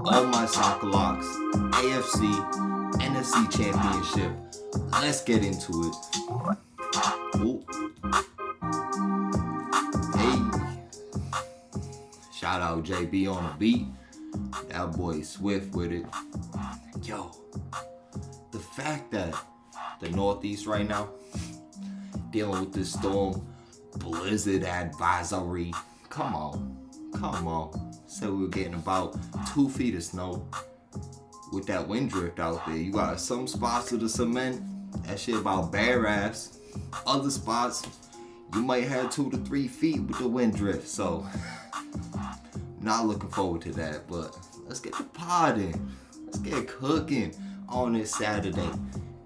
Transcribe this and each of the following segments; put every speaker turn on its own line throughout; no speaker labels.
all my soccer locks, AFC NFC Championship. Let's get into it. Ooh. Hey, shout out JB on the beat. That boy Swift with it. Yo, the fact that the Northeast right now dealing with this storm, blizzard advisory. Come on. So we were getting about 2 feet of snow with that wind drift out there. You got some spots of the cement, that shit about bare ass. Other spots, you might have 2 to 3 feet with the wind drift. So, not looking forward to that. But let's get the pod in. Let's get cooking on this Saturday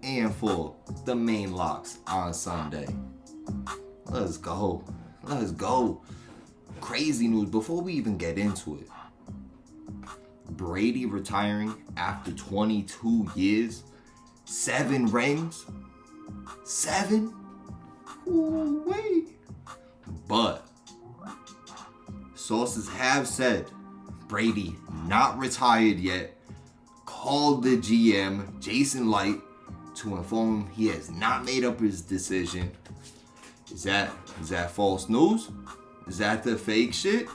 and for the main locks on Sunday. Let's go. Crazy news before we even get into it. Brady retiring after 22 years. 7 rings. 7? Ooh, wait. But sources have said Brady not retired yet. Called the GM, Jason Light, to inform him he has not made up his decision. Is that false news? Is that the fake shit?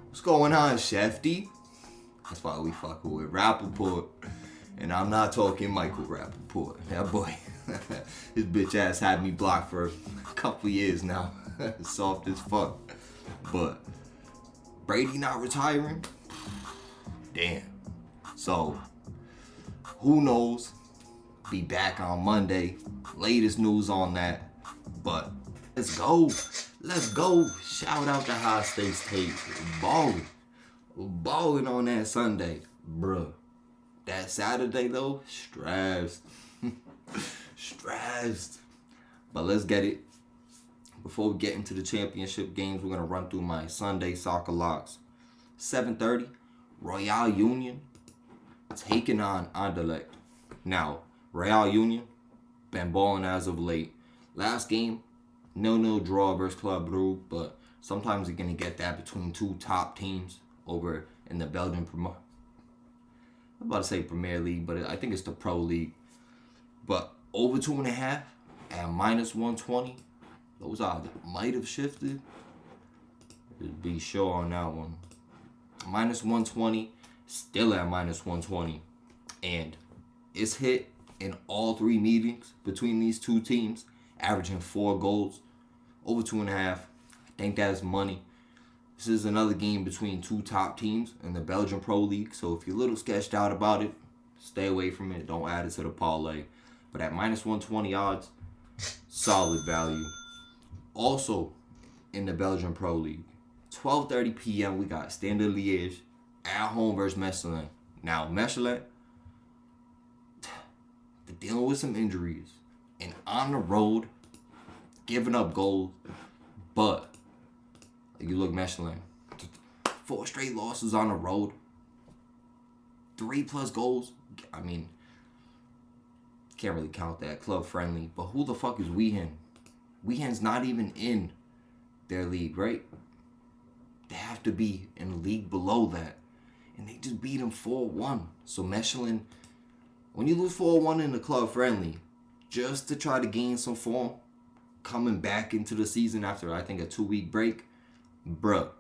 What's going on, Shefty? That's why we fucking with Rappaport. And I'm not talking Michael Rappaport. That boy, his bitch ass had me blocked for a couple years now. Soft as fuck. But Brady not retiring? Damn. So, who knows? Be back on Monday. Latest news on that. But let's go. Shout out to High Stakes Tape. Balling on that Sunday. Bruh. That Saturday though, stressed. But let's get it. Before we get into the championship games, we're going to run through my Sunday soccer locks. 7:30, Royal Union taking on Anderlecht. Now, Royal Union been balling as of late. Last game, 0-0 draw versus Club Brugge, but sometimes you're going to get that between 2 top teams over in the Belgian I'm about to say Premier League, but I think it's the Pro League. But over 2.5 at -120, those odds might have shifted. Just be sure on that one. -120, still at -120. And it's hit in all 3 meetings between these 2 teams, averaging 4 goals. Over 2.5. I think that's money. This is another game between 2 top teams in the Belgian Pro League. So if you're a little sketched out about it, stay away from it. Don't add it to the parlay. But at -120 odds, solid value. Also in the Belgian Pro League, 12:30 p.m. we got Standard Liège at home versus Mechelen. Now Mechelen, they're dealing with some injuries and on the road, giving up goals. But you look Mechelen, 4 straight losses on the road, 3+ goals. I mean, can't really count that club friendly. But who the fuck is Weehen? Weehen's not even in their league, right? They have to be in a league below that. And they just beat them 4-1. So Mechelen, when you lose 4-1 in the club friendly, just to try to gain some form, coming back into the season after, I think, a 2-week break, bruh,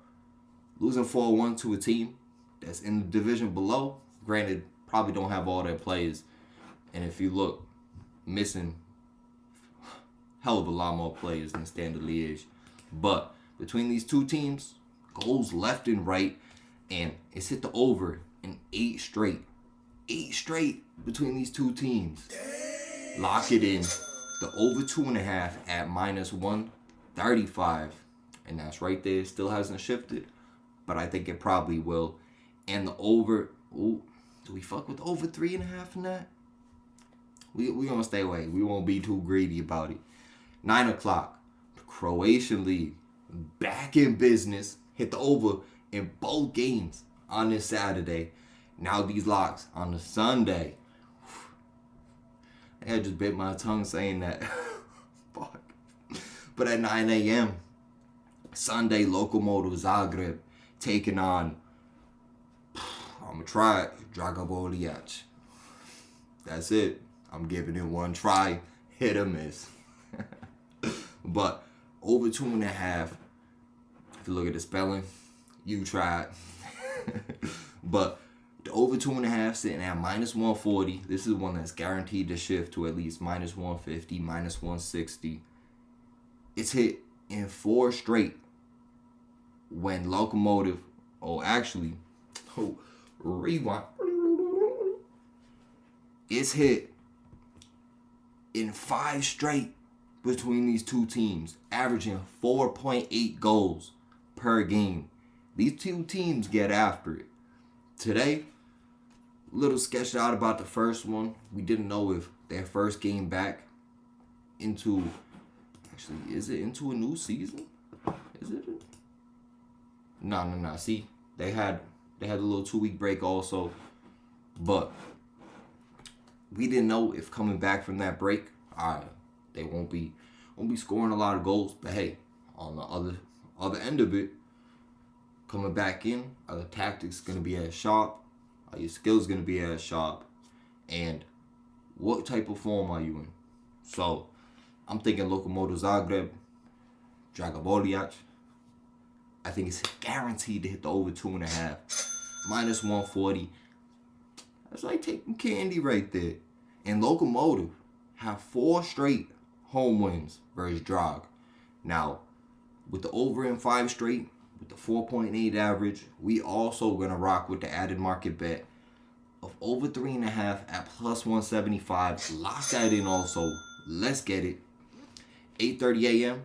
losing 4-1 to a team that's in the division below, granted, probably don't have all their players. And if you look, missing hell of a lot more players than Standard Liège. But between these 2 teams, goals left and right, and it's hit the over in 8 straight. 8 straight between these 2 teams. Lock it in. The over 2.5 at -135. And that's right there. Still hasn't shifted, but I think it probably will. And the over, do we fuck with over 3.5 in that? We gonna stay away. We won't be too greedy about it. 9 o'clock, the Croatian League, back in business. Hit the over in both games on this Saturday. Now these locks on the Sunday. I just bit my tongue saying that. Fuck. But at 9 a.m., Sunday, Lokomotiv Zagreb taking on, I'm going to try it. Dragoboliach. That's it. I'm giving it one try. Hit or miss. But over 2.5. If you look at the spelling, you tried. But the over 2.5 sitting at -140. This is one that's guaranteed to shift to at least -150, -160. It's hit in 4 straight when Locomotive, rewind. It's hit in 5 straight between these two teams, averaging 4.8 goals per game. These two teams get after it. Today, a little sketched out about the first one. We didn't know if their first game back into, is it into a new season? Is it? No. See, they had a little 2-week break also, but we didn't know if coming back from that break, they won't be scoring a lot of goals. But hey, on the other end of it, coming back in, are the tactics gonna be as sharp? Are your skills gonna be as sharp? And what type of form are you in? So I'm thinking Lokomotiv Zagreb, Dragoboliach. I think it's guaranteed to hit the over 2.5. -140. That's like taking candy right there. And Lokomotiv have 4 straight home wins versus Drag. Now, with the over in 5 straight, with the 4.8 average, we also gonna rock with the added market bet of over 3.5 at +175. Lock that in also. Let's get it. 8:30 a.m.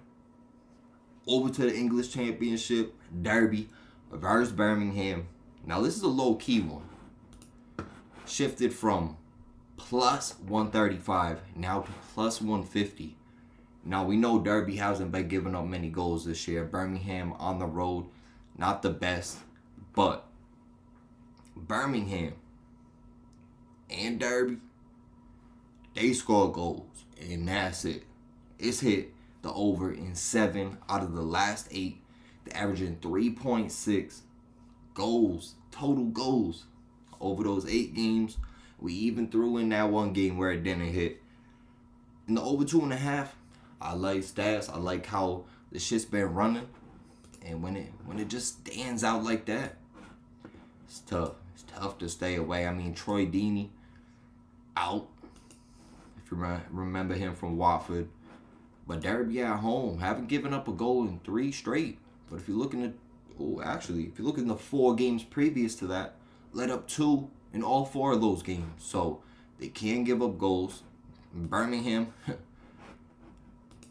Over to the English Championship Derby versus Birmingham. Now this is a low key one. Shifted from +135 now to +150. Now we know Derby hasn't been giving up many goals this year. Birmingham on the road, not the best, but Birmingham and Derby, they score goals, and that's it. It's hit the over in 7 out of the last 8. They're averaging 3.6 goals, total goals over those 8 games. We even threw in that one game where it didn't hit. In the over 2.5, I like stats. I like how the shit's been running. And when it just stands out like that, it's tough. It's tough to stay away. I mean, Troy Deeney out, if you remember him from Watford. But Derby at home, haven't given up a goal in 3 straight. But if you're looking at, if you look in the 4 games previous to that, let up 2 in all 4 of those games. So they can give up goals. Birmingham,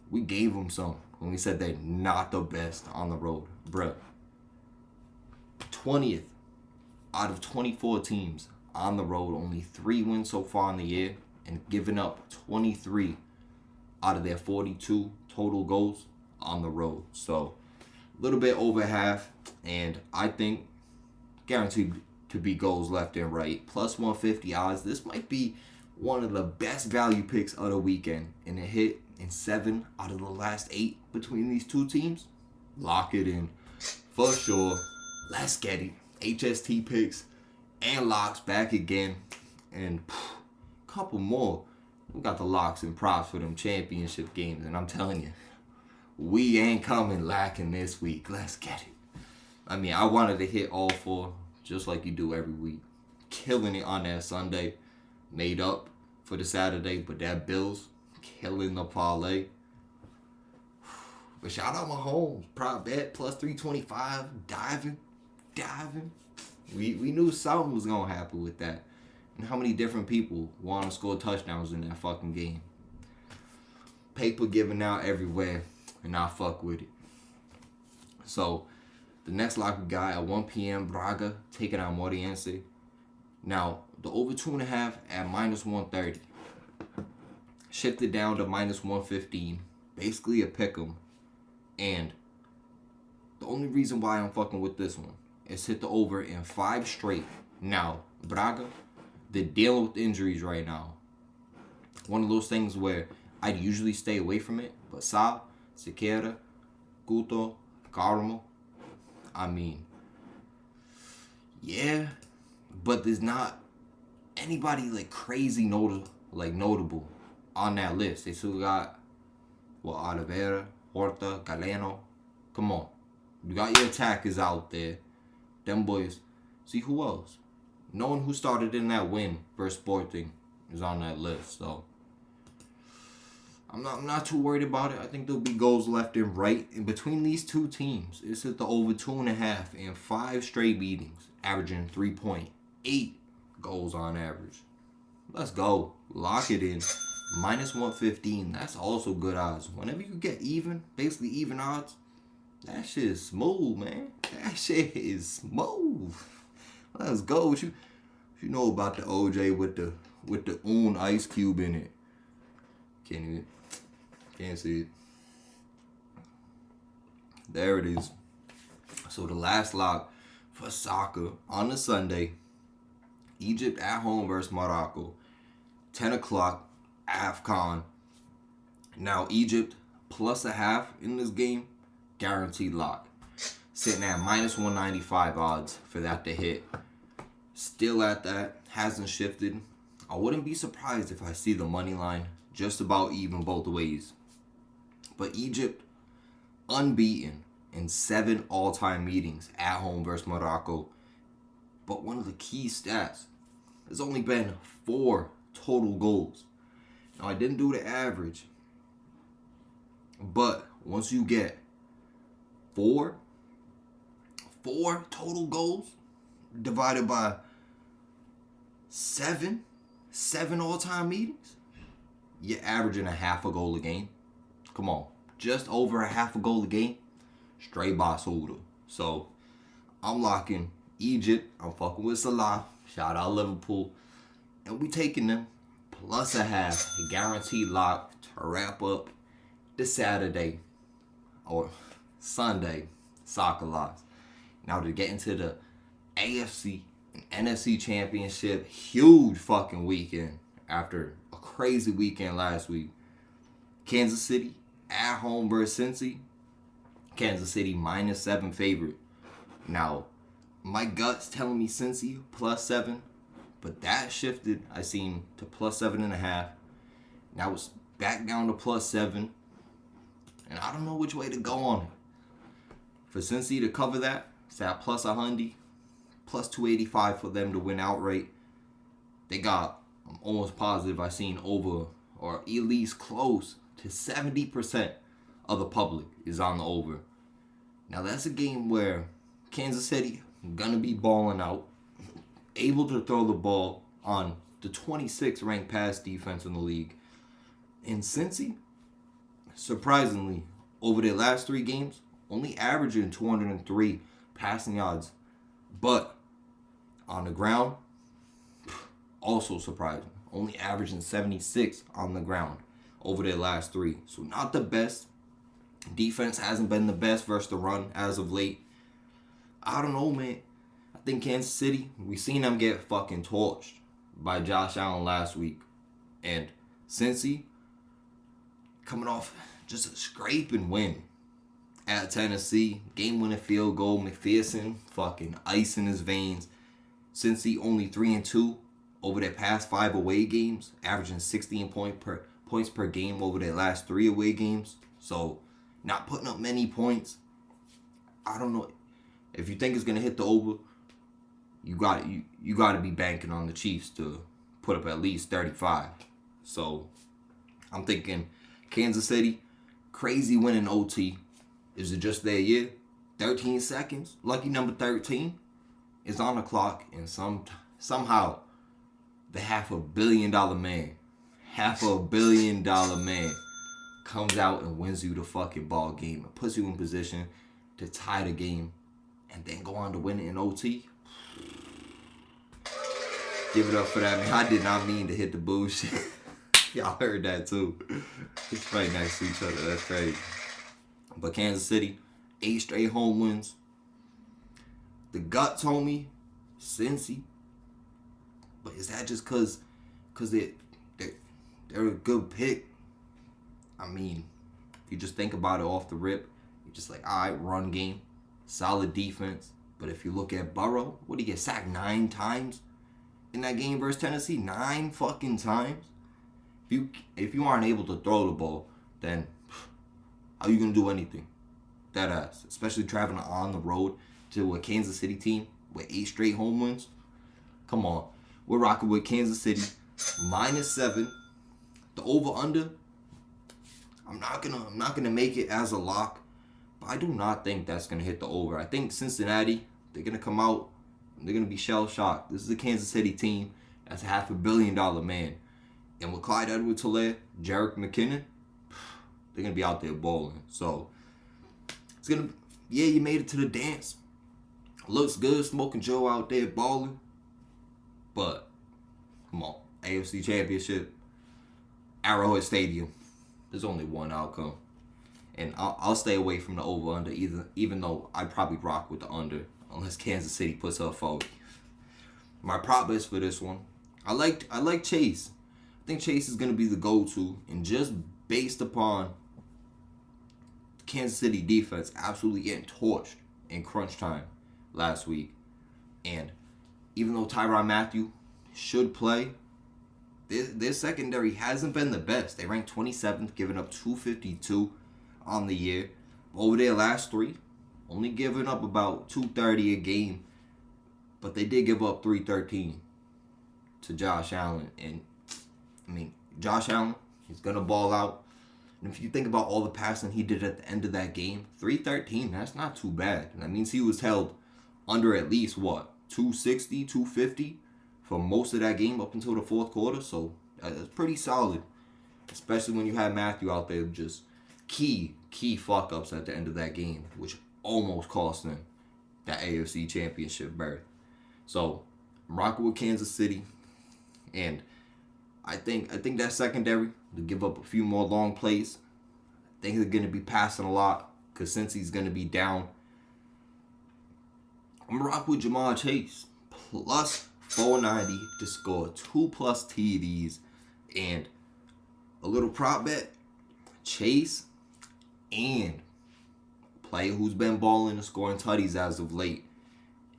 we gave them some when we said they're not the best on the road. Bruh. 20th out of 24 teams on the road. Only 3 wins so far in the year. And giving up 23 out of their 42 total goals on the road. So a little bit over half. And I think guaranteed to be goals left and right. +150 odds. This might be one of the best value picks of the weekend. And it hit in 7 out of the last 8 between these two teams. Lock it in for sure. Let's get it. HST picks and locks back again. And a couple more. We got the locks and props for them championship games. And I'm telling you, we ain't coming lacking this week. Let's get it. I mean, I wanted to hit all 4 just like you do every week. Killing it on that Sunday. Made up for the Saturday. But that Bills, killing the parlay. But shout out Mahomes. Prop bet +325. Diving. We knew something was going to happen with that. And how many different people want to score touchdowns in that fucking game. Paper giving out everywhere. And I fuck with it. So, the next lock we got at 1 p.m. Braga taking out Moriense. Now, the over 2.5 at -130. Shifted down to -115. Basically a pick'em. And the only reason why I'm fucking with this one is hit the over in 5 straight. Now, Braga, they're dealing with injuries right now. One of those things where I'd usually stay away from it. But Sa, Sequeira, Couto, Carmo, I mean, yeah, But there's not anybody like crazy notable on that list. They still got Oliveira, Horta, Galeno. Come on. You got your attackers out there. Them boys. See who else? No one who started in that win versus Sporting is on that list. So I'm not too worried about it. I think there'll be goals left and right. And between these two teams, it's at the over 2.5 in 5 straight meetings, averaging 3.8 goals on average. Let's go. Lock it in. Minus 115. That's also good odds. Whenever you get even, basically even odds, that shit is smooth, man. That shit is smooth. Let's go. What you know about the OJ with the ice cube in it? Can't see it. There it is. So the last lock for soccer on the Sunday, Egypt at home versus Morocco. 10 o'clock, AFCON. Now Egypt plus a half in this game, guaranteed lock. Sitting at minus 195 odds for that to hit. Still at that, hasn't shifted. I wouldn't be surprised if I see the money line just about even both ways. But Egypt, unbeaten in 7 all-time meetings at home versus Morocco. But one of the key stats, there's only been 4 total goals. Now, I didn't do the average. But once you get 4 total goals divided by 7 all-time meetings, you're averaging a half a goal a game. Come on. Just over a half a goal a game. Straight boss holder. So, I'm locking Egypt. I'm fucking with Salah. Shout out Liverpool. And we taking them plus a half. A guaranteed lock to wrap up the Saturday or Sunday soccer locks. Now to get into the AFC and NFC Championship. Huge fucking weekend after a crazy weekend last week. Kansas City at home versus Cincy. Kansas City minus 7 favorite. Now, my gut's telling me Cincy plus 7, but that shifted, I seen, to plus 7.5. Now it's back down to plus 7, and I don't know which way to go on it. For Cincy to cover that, it's at plus 100, plus 285 for them to win outright. They got, I'm almost positive I seen over, or at least close to 70% of the public is on the over. Now that's a game where Kansas City gonna be balling out, able to throw the ball on the 26th ranked pass defense in the league. And Cincy, surprisingly, over their last 3 games, only averaging 203 passing yards. But on the ground, also surprising, only averaging 76 on the ground over their last 3. So not the best. Defense hasn't been the best versus the run as of late. I don't know, man. I think Kansas City, we seen them get fucking torched by Josh Allen last week. And Cincy, coming off just a scraping win at Tennessee. Game-winning field goal. McPherson, fucking ice in his veins. Cincy only 3-2 over their past 5 away games, averaging 16 points per game over their last 3 away games. So, not putting up many points. I don't know. If you think it's gonna hit the over, you got to be banking on the Chiefs to put up at least 35. So, I'm thinking Kansas City, crazy win in OT. Is it just their year? 13 seconds. Lucky number 13 is on the clock, and somehow the $500 million man, $500 million man comes out and wins you the fucking ball game and puts you in position to tie the game and then go on to win it in OT. Give it up for that, man. I did not mean to hit the bullshit. Y'all heard that too. It's right next to each other. That's crazy. But Kansas City, 8 straight home wins. The gut told me Cincy. But is that just because they're a good pick? I mean, if you just think about it off the rip, you're just like, all right, run game, solid defense, But if you look at Burrow, what did he get sacked 9 times in that game versus Tennessee? 9 fucking times. If you aren't able to throw the ball, then how are you gonna do anything? That ass, especially traveling on the road to a Kansas City team with 8 straight home wins. Come on, we're rocking with Kansas City -7. The over/under. I'm not gonna make it as a lock, but I do not think that's gonna hit the over. I think Cincinnati, they're gonna come out, they're gonna be shell shocked. This is a Kansas City team that's a $500 million man, and with Clyde Edwards-Helaire, Jerick McKinnon, they're gonna be out there balling. So it's gonna, yeah, you made it to the dance. Looks good, Smoking Joe out there balling, but come on, AFC Championship, Arrowhead Stadium. There's only one outcome. And I'll stay away from the over-under, even though I'd probably rock with the under, unless Kansas City puts up 40. My prop is for this one. I like Chase. I think Chase is going to be the go-to. And just based upon Kansas City defense absolutely getting torched in crunch time last week. And even though Tyrann Mathieu should play, their secondary hasn't been the best. They ranked 27th, giving up 252 on the year. Over their last 3, only giving up about 230 a game. But they did give up 313 to Josh Allen. And, I mean, Josh Allen, he's going to ball out. And if you think about all the passing he did at the end of that game, 313, that's not too bad. That means he was held under at least, 260, 250? For most of that game up until the fourth quarter. So that's pretty solid. Especially when you have Matthew out there just key fuck-ups at the end of that game, which almost cost them that AFC Championship berth. So I'm rocking with Kansas City. And I think that secondary to give up a few more long plays. I think they're going to be passing a lot because since he's going to be down, I'm rocking with Jamar Chase. Plus 490 to score 2+ TDs, and a little prop bet, Chase and a player who's been balling and scoring tutties as of late.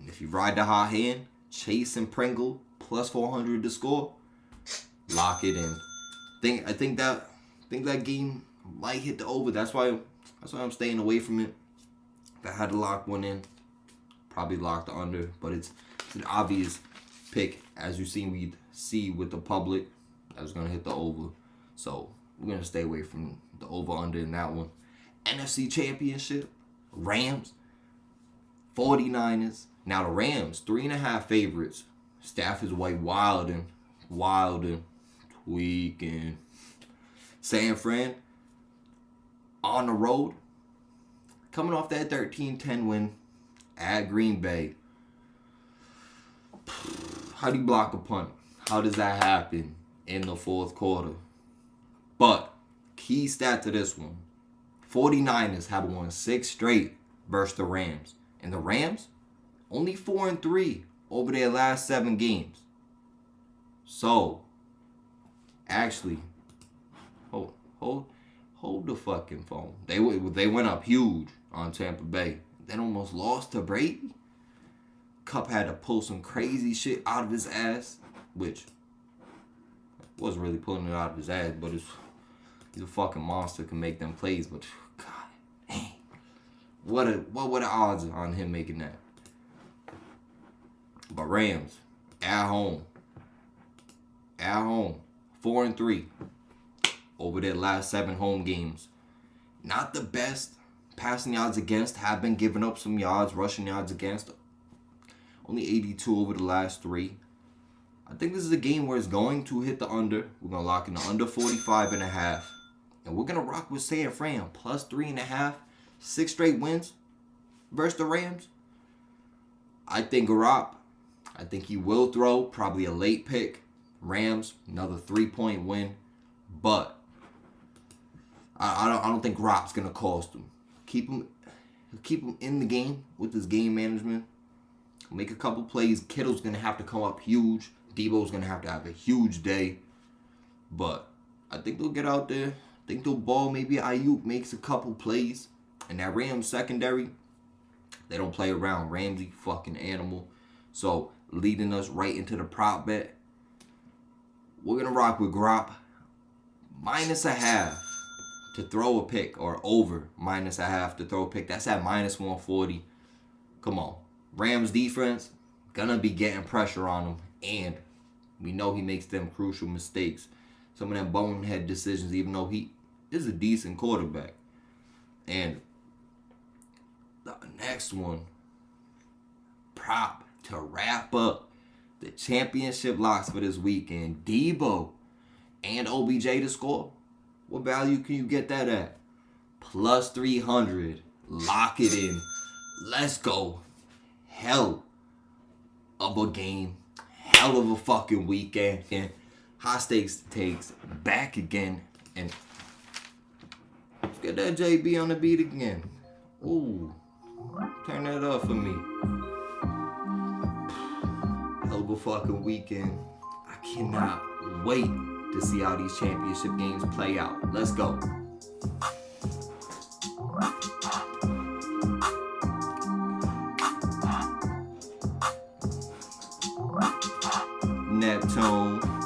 And if you ride the hot hand, Chase and Pringle plus 400 to score, lock it in. I think that game might hit the over. That's why I'm staying away from it. If I had to lock one in, probably lock the under, but it's an obvious pick, as we see with the public, that was going to hit the over. So we're going to stay away from the over-under in that one. NFC Championship, Rams, 49ers. Now the Rams, 3.5 favorites. Staff is way wilding, tweaking. San Fran, on the road, coming off that 13-10 win at Green Bay. How do you block a punt? How does that happen in the fourth quarter? But key stat to this one, 49ers have won 6 straight versus the Rams. And the Rams, only 4-3 over their last 7 games. So, actually, hold the fucking phone. They went up huge on Tampa Bay. Then almost lost to Brady. Cup had to pull some crazy shit out of his ass, which wasn't really pulling it out of his ass, but he's a fucking monster, can make them plays. But God, dang, what were the odds on him making that? But Rams at home, 4-3 over their last 7 home games. Not the best passing yards against, have been giving up some yards, rushing yards against. Only 82 over the last 3. I think this is a game where it's going to hit the under. We're going to lock in the under 45.5. And we're going to rock with San Fran plus 3.5. 6 straight wins versus the Rams. I think he will throw. Probably a late pick. Rams, another 3-point win. But I don't think Garopp's going to cost him. Keep him in the game with his game management. Make a couple plays. Kittle's going to have to come up huge. Debo's going to have a huge day. But I think they'll get out there. I think they'll ball. Maybe Ayuk makes a couple plays. And that Rams secondary, They don't play around. Ramsey, fucking animal. So, leading us right into the prop bet. We're going to rock with Grop. -0.5 to throw a pick. Or over -0.5 to throw a pick. That's at -140. Come on. Rams defense, going to be getting pressure on them. And we know he makes them crucial mistakes. Some of them bonehead decisions, even though he is a decent quarterback. And the next one, prop to wrap up the championship locks for this weekend. Debo and OBJ to score. What value can you get that at? +300. Lock it in. Let's go. Hell of a game. Hell of a fucking weekend. And High Stakes takes back again. And let's get that JB on the beat again. Ooh. Turn that up for me. Hell of a fucking weekend. I cannot wait to see how these championship games play out. Let's go. Neptune.